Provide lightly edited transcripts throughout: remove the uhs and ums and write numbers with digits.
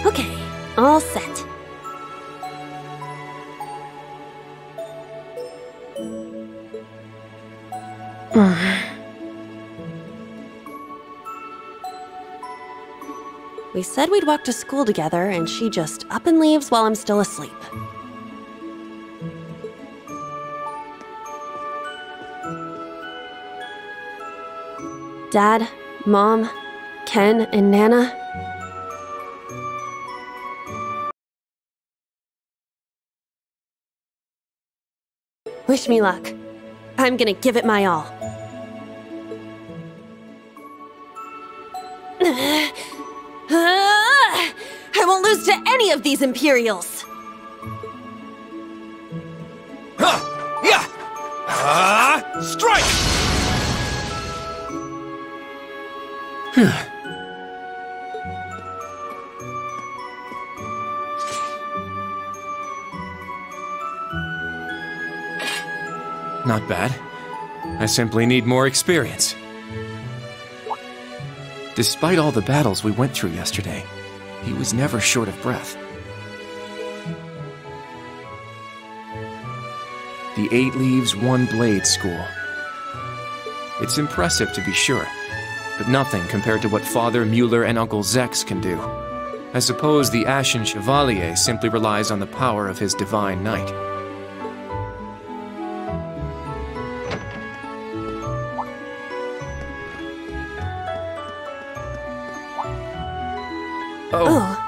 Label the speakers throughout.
Speaker 1: Okay, all set. We said we'd walk to school together, and she just up and leaves while I'm still asleep. Dad, Mom, Ken, and Nana. Wish me luck. I'm gonna give it my all. I won't lose to any of these Imperials!
Speaker 2: Strike! Not bad. I simply need more experience. Despite all the battles we went through yesterday, he was never short of breath. The 8 Leaves, 1 Blade School. It's impressive to be sure, but nothing compared to what Father Mueller and Uncle Zex can do. I suppose the Ashen Chevalier simply relies on the power of his Divine Knight. Oh.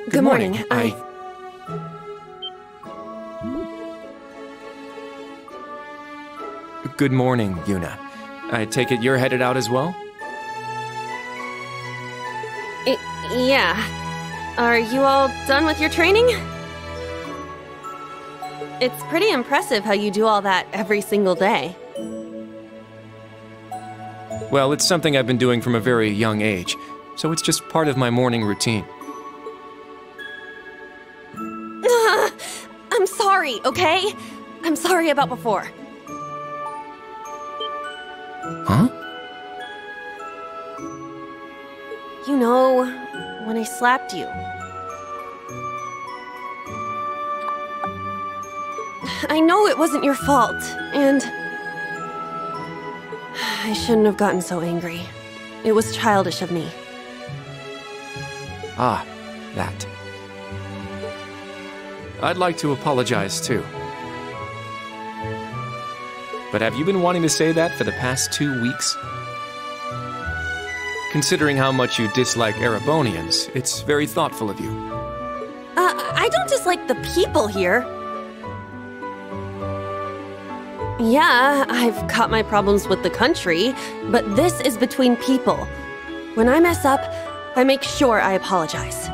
Speaker 1: Good morning.
Speaker 2: Good morning, Yuna. I take it you're headed out as well?
Speaker 1: Yeah. Are you all done with your training? It's pretty impressive how you do all that every single day.
Speaker 2: Well, it's something I've been doing from a very young age, so it's just part of my morning routine.
Speaker 1: I'm sorry, okay? I'm sorry about before.
Speaker 2: Huh?
Speaker 1: You know, when I slapped you. I know it wasn't your fault, and I shouldn't have gotten so angry. It was childish of me.
Speaker 2: Ah, that. I'd like to apologize too. But have you been wanting to say that for the past 2 weeks? Considering how much you dislike Erebonians, it's very thoughtful of you.
Speaker 1: I don't dislike the people here. Yeah, I've got my problems with the country, but this is between people. When I mess up, I make sure I apologize.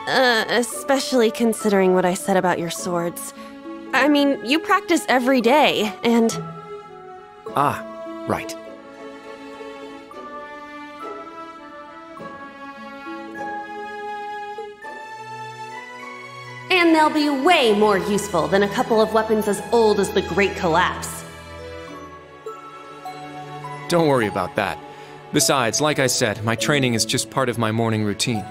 Speaker 1: Especially considering what I said about your swords. I mean, you practice every day, and...
Speaker 2: Ah, right.
Speaker 1: And they'll be way more useful than a couple of weapons as old as the Great Collapse.
Speaker 2: Don't worry about that. Besides, like I said, my training is just part of my morning routine.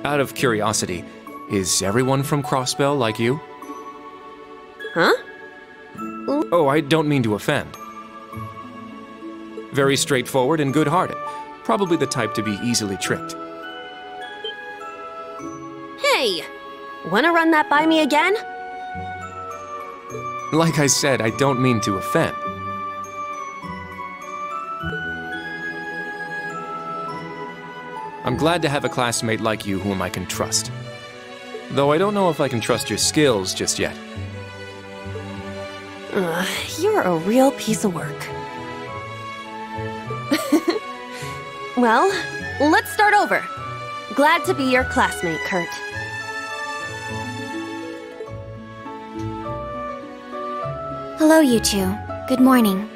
Speaker 2: Out of curiosity, is everyone from Crossbell like you?
Speaker 1: Huh?
Speaker 2: Oh, I don't mean to offend. Very straightforward and good-hearted. Probably the type to be easily tricked.
Speaker 1: Hey! Wanna run that by me again?
Speaker 2: Like I said, I don't mean to offend. I'm glad to have a classmate like you whom I can trust. Though I don't know if I can trust your skills just yet.
Speaker 1: You're a real piece of work. Well, let's start over. Glad to be your classmate, Kurt.
Speaker 3: Hello, you two. Good morning.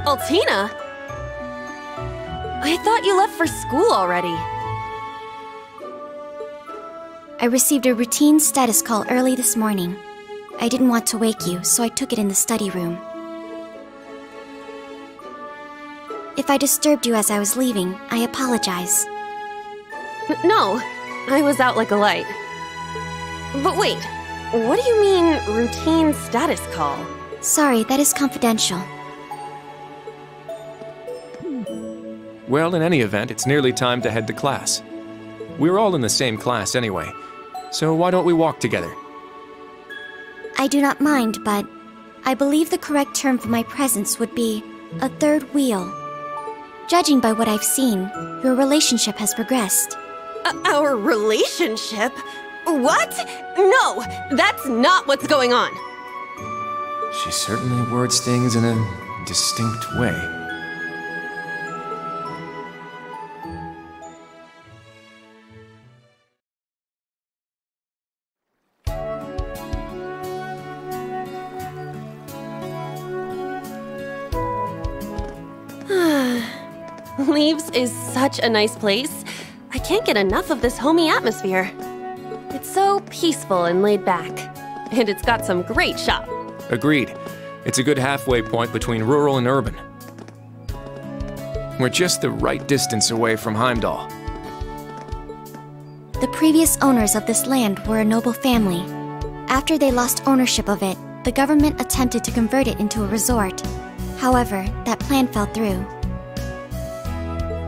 Speaker 1: Altina? I thought you left for school already.
Speaker 3: I received a routine status call early this morning. I didn't want to wake you, so I took it in the study room. If I disturbed you as I was leaving, I apologize.
Speaker 1: No, I was out like a light. But wait, what do you mean, routine status call?
Speaker 3: Sorry, that is confidential.
Speaker 2: Well, in any event, it's nearly time to head to class. We're all in the same class anyway, so why don't we walk together?
Speaker 3: I do not mind, but I believe the correct term for my presence would be a third wheel. Judging by what I've seen, your relationship has progressed.
Speaker 1: Our relationship? What? No, that's not what's going on.
Speaker 2: She certainly words things in a distinct way.
Speaker 1: Leaves is such a nice place. I can't get enough of this homey atmosphere. It's so peaceful and laid back. And it's got some great shop.
Speaker 2: Agreed. It's a good halfway point between rural and urban. We're just the right distance away from Heimdall.
Speaker 3: The previous owners of this land were a noble family. After they lost ownership of it, the government attempted to convert it into a resort. However, that plan fell through.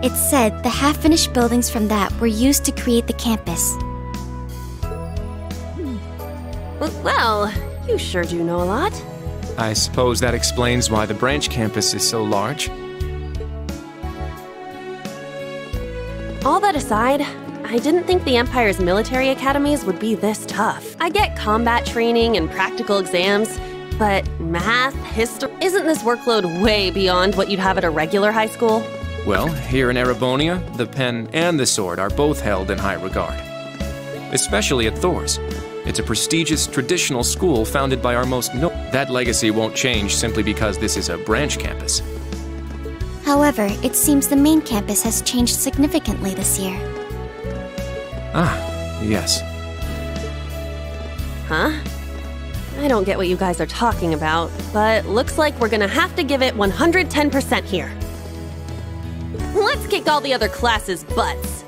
Speaker 3: It's said the half-finished buildings from that were used to create the campus.
Speaker 1: Well, you sure do know a lot.
Speaker 2: I suppose that explains why the branch campus is so large.
Speaker 1: All that aside, I didn't think the Empire's military academies would be this tough. I get combat training and practical exams, but math, history... Isn't this workload way beyond what you'd have at a regular high school?
Speaker 2: Well, here in Erebonia, the pen and the sword are both held in high regard. Especially at Thor's. It's a prestigious traditional school founded by our most That legacy won't change simply because this is a branch campus.
Speaker 3: However, it seems the main campus has changed significantly this year.
Speaker 2: Ah, yes.
Speaker 1: Huh? I don't get what you guys are talking about, but looks like we're gonna have to give it 110% here. Let's kick all the other classes' butts.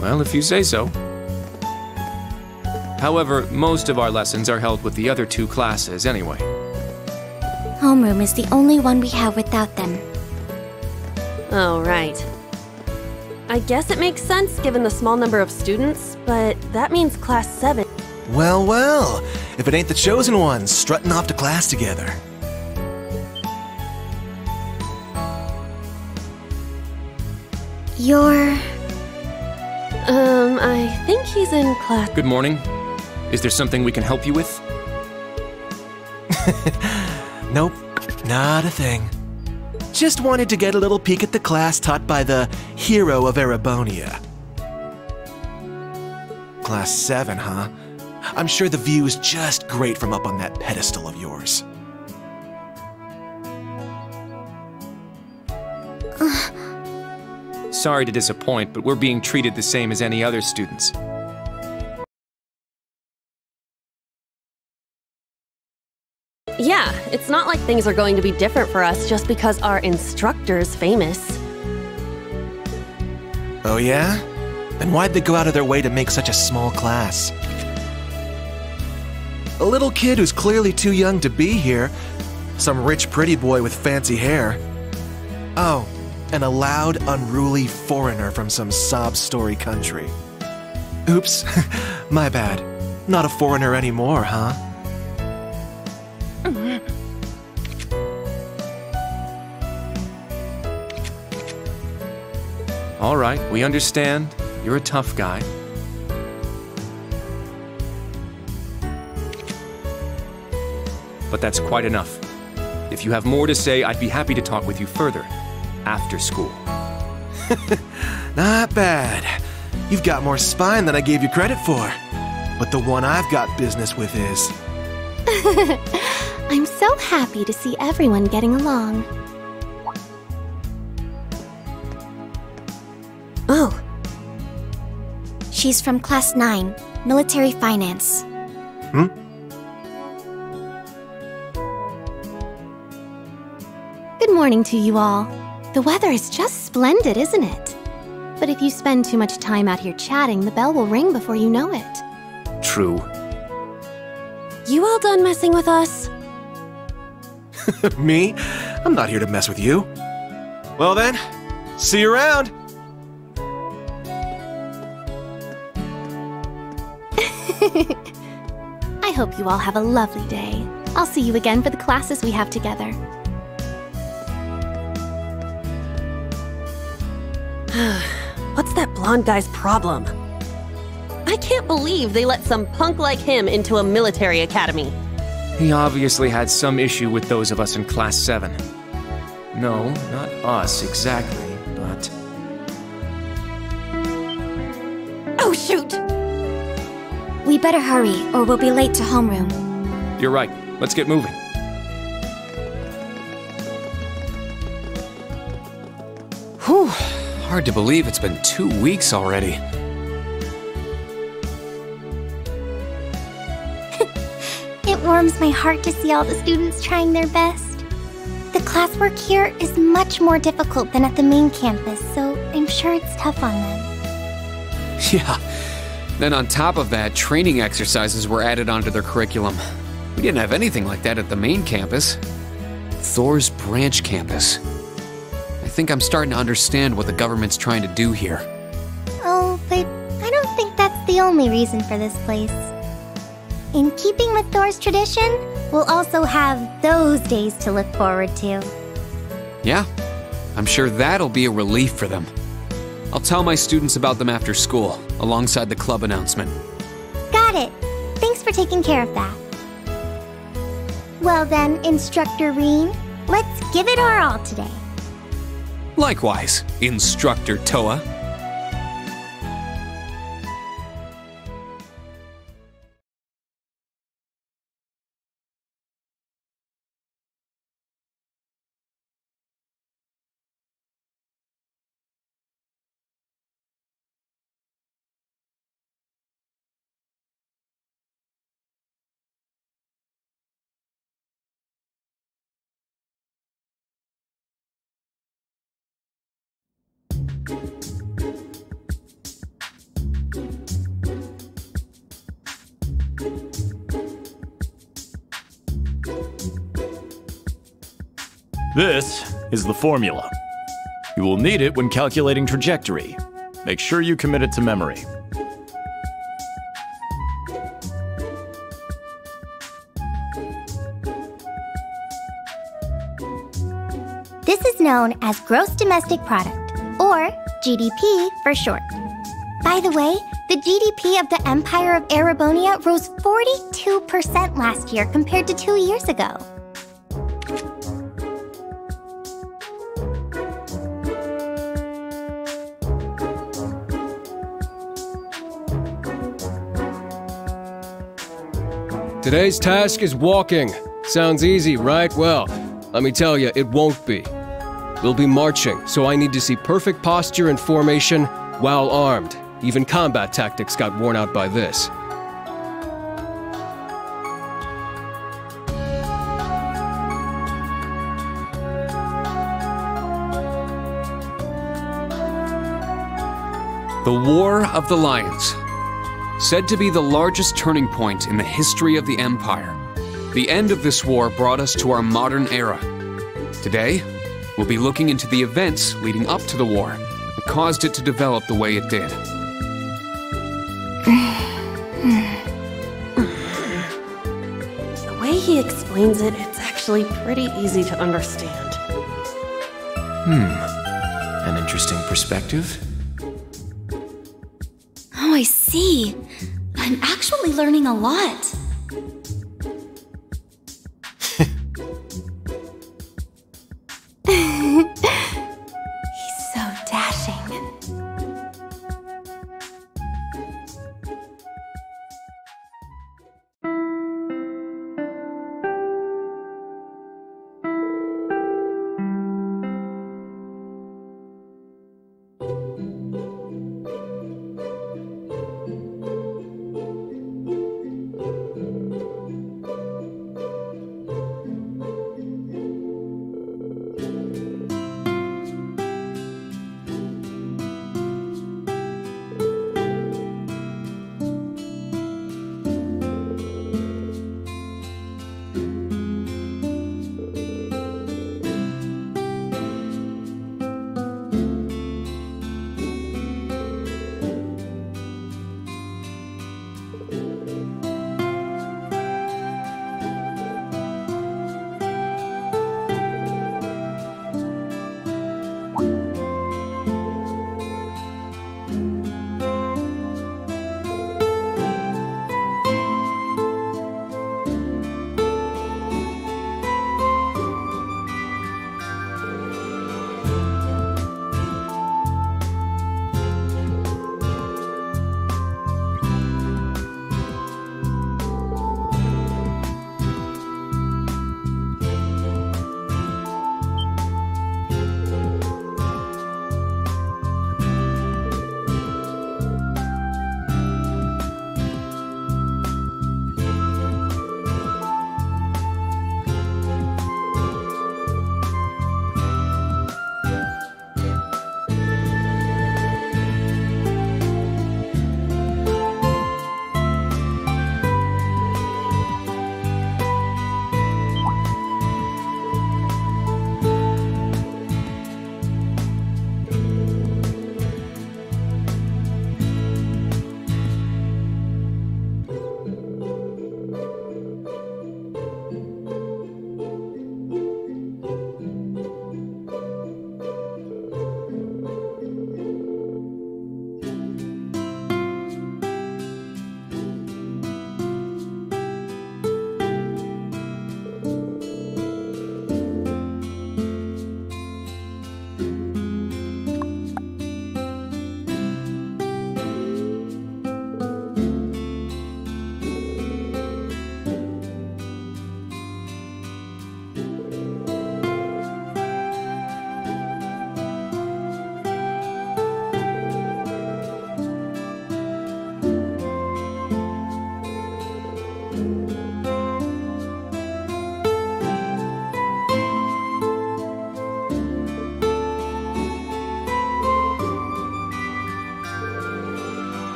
Speaker 2: Well, if you say so. However, most of our lessons are held with the other two classes anyway.
Speaker 3: Homeroom is the only one we have without them.
Speaker 1: Oh, right. I guess it makes sense given the small number of students, but that means class 7.
Speaker 4: Well, well, if it ain't the chosen ones strutting off to class together.
Speaker 1: I think he's in class.
Speaker 2: Good morning. Is there something we can help you with?
Speaker 4: Nope, not a thing. Just wanted to get a little peek at the class taught by the hero of Erebonia. Class 7, huh? I'm sure the view is just great from up on that pedestal of yours.
Speaker 2: Sorry to disappoint, but we're being treated the same as any other students.
Speaker 1: Yeah, it's not like things are going to be different for us just because our instructor's famous.
Speaker 4: Oh yeah? Then why'd they go out of their way to make such a small class? A little kid who's clearly too young to be here. Some rich pretty boy with fancy hair. Oh, and a loud, unruly foreigner from some sob-story country. Oops, my bad. Not a foreigner anymore, huh?
Speaker 2: All right, we understand. You're a tough guy. But that's quite enough. If you have more to say, I'd be happy to talk with you further. After school.
Speaker 4: Not bad. You've got more spine than I gave you credit for. But the one I've got business with is...
Speaker 3: I'm so happy to see everyone getting along.
Speaker 1: Oh.
Speaker 3: She's from Class 9, Military Finance.
Speaker 1: Good morning to you all. The weather is just splendid, isn't it? But if you spend too much time out here chatting, the bell will ring before you know it.
Speaker 2: True.
Speaker 1: You all done messing with us?
Speaker 4: Me? I'm not here to mess with you. Well then, see you around.
Speaker 1: I hope you all have a lovely day. I'll see you again for the classes we have together. What's that blonde guy's problem? I can't believe they let some punk like him into a military academy.
Speaker 2: He obviously had some issue with those of us in Class 7. No, not us exactly, but...
Speaker 1: Oh, shoot!
Speaker 3: We better hurry, or we'll be late to homeroom.
Speaker 2: You're right. Let's get moving.
Speaker 5: Whew. Hard to believe it's been 2 weeks already.
Speaker 3: It warms my heart to see all the students trying their best. The classwork here is much more difficult than at the main campus, so I'm sure it's tough on them.
Speaker 5: Yeah. Then on top of that, training exercises were added onto their curriculum. We didn't have anything like that at the main campus. Thor's branch campus. I think I'm starting to understand what the government's trying to do here.
Speaker 3: Oh, but I don't think that's the only reason for this place. In keeping with Thor's tradition, we'll also have those days to look forward to.
Speaker 5: Yeah, I'm sure that'll be a relief for them. I'll tell my students about them after school, alongside the club announcement.
Speaker 3: Got it. Thanks for taking care of that. Well then, Instructor Reen, let's give it our all today.
Speaker 5: Likewise, Instructor Toa.
Speaker 6: This is the formula. You will need it when calculating trajectory. Make sure you commit it to memory.
Speaker 3: This is known as Gross Domestic Product, or GDP for short. By the way, the GDP of the Empire of Erebonia rose 42% last year compared to 2 years ago.
Speaker 7: Today's task is walking. Sounds easy, right? Well, let me tell you, it won't be. We'll be marching, so I need to see perfect posture and formation while armed. Even combat tactics got worn out by this.
Speaker 5: The War of the Lions. Said to be the largest turning point in the history of the Empire. The end of this war brought us to our modern era. Today, we'll be looking into the events leading up to the war that caused it to develop the way it did.
Speaker 1: The way he explains it, it's actually pretty easy to understand.
Speaker 2: An interesting perspective.
Speaker 8: see. I'm actually learning a lot. He's so dashing.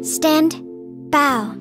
Speaker 3: Stand, bow.